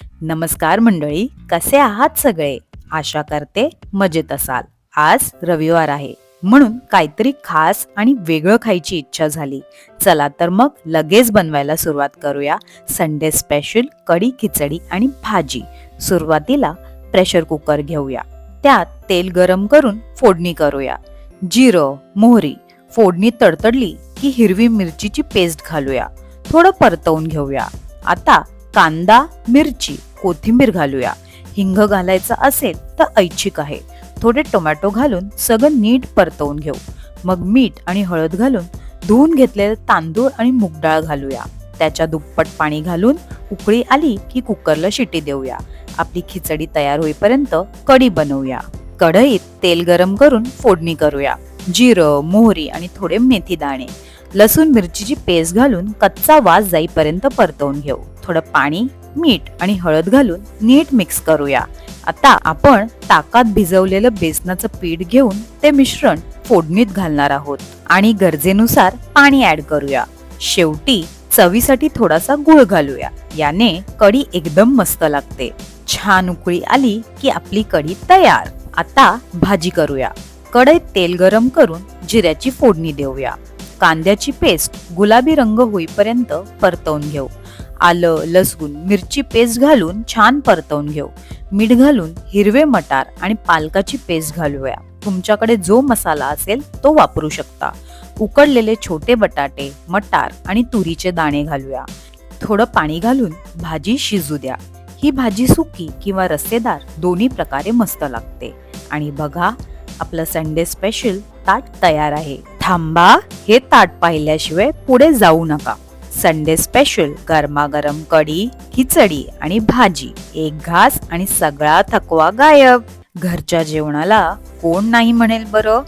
नमस्कार मंडळी, कसे आहात सगळे? आशा करते मजेत असाल. आज रविवार आहे म्हणून काहीतरी खास आणि वेगळं खायची इच्छा झाली. चला तर मग लगेच बनवायला सुरुवात करूया. संडे स्पेशल कढी खिचडी आणि भाजी. सुरुवातीला प्रेशर कुकर घेऊया. त्यात तेल गरम करून फोडणी करूया. जिरं, मोहरी. फोडणी तडतडली की हिरवी मिरचीची पेस्ट घालूया. थोडं परतवून घेऊया. आता कांदा, मिरची, कोथिंबीर घालूया. हिंग घालायचा असेल तर ऐच्छिक आहे. थोडे टोमॅटो घालून सगळं नीट परतवून घेऊ. मग मीठ आणि हळद घालून धुवून घेतलेले तांदूळ आणि मूग डाळ घालूया. त्याच्या दुप्पट पाणी घालून उकळी आली की कुकरला शिटी देऊया. आपली खिचडी तयार होईपर्यंत कढी बनवूया. कढईत तेल गरम करून फोडणी करूया. जिरं, मोहरी आणि थोडे मेथी दाणे, लसूण मिरचीची पेस्ट घालून कच्चा वास जाईपर्यंत परतवून घेऊ. थोडं पाणी, मीठ आणि हळद घालून नीट मिक्स करूया. आता आपण ताकात भिजवलेलं बेसनाचं पीठ घेऊन ते मिश्रण फोडणीत घालणार आहोत आणि गरजेनुसार पाणी ऍड करूया. शेवटी चवीसाठी थोडासा गूळ घालूया. याने कढी एकदम मस्त लागते. छान उकळी आली की आपली कढी तयार. आता भाजी करूया. कढईत तेल गरम करून जिऱ्याची फोडणी देऊया. कांद्याची पेस्ट गुलाबी रंग होईपर्यंत परतवून घेऊ. आलं, लसूण, मिरची पेस्ट घालून छान परतवून घेऊ. मीठ घालून हिरवे मटार आणि पालकाची पेस्ट घालूया. तुमच्याकडे जो मसाला असेल तो वापरू शकता. उकडलेले छोटे बटाटे, मटार आणि तुरीचे दाणे घालूया. थोडं पाणी घालून भाजी शिजू द्या. ही भाजी सुकी किंवा रस्सेदार दोन्ही प्रकारे मस्त लागते. आणि बघा, आपलं संडे स्पेशल ताट तयार आहे. थांबा, हे ताट पाहिल्याशिवाय पुढे जाऊ नका. संडे स्पेशल गरमागरम कढी, खिचडी आणि भाजी. एक घास आणि सगळा थकवा गायब. घरच्या जेवणाला कोण नाही म्हणेल बरं?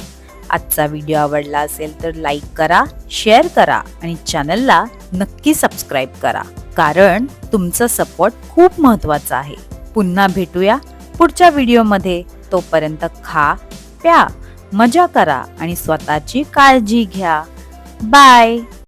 आजचा व्हिडिओ आवडला असेल तर लाईक करा, शेअर करा आणि चॅनलला नक्की सबस्क्राईब करा, कारण तुमचा सपोर्ट खूप महत्वाचा आहे. पुन्हा भेटूया पुढच्या व्हिडिओमध्ये. तोपर्यंत खा, प्या, मजा करा आणि स्वतःची काळजी घ्या. बाय.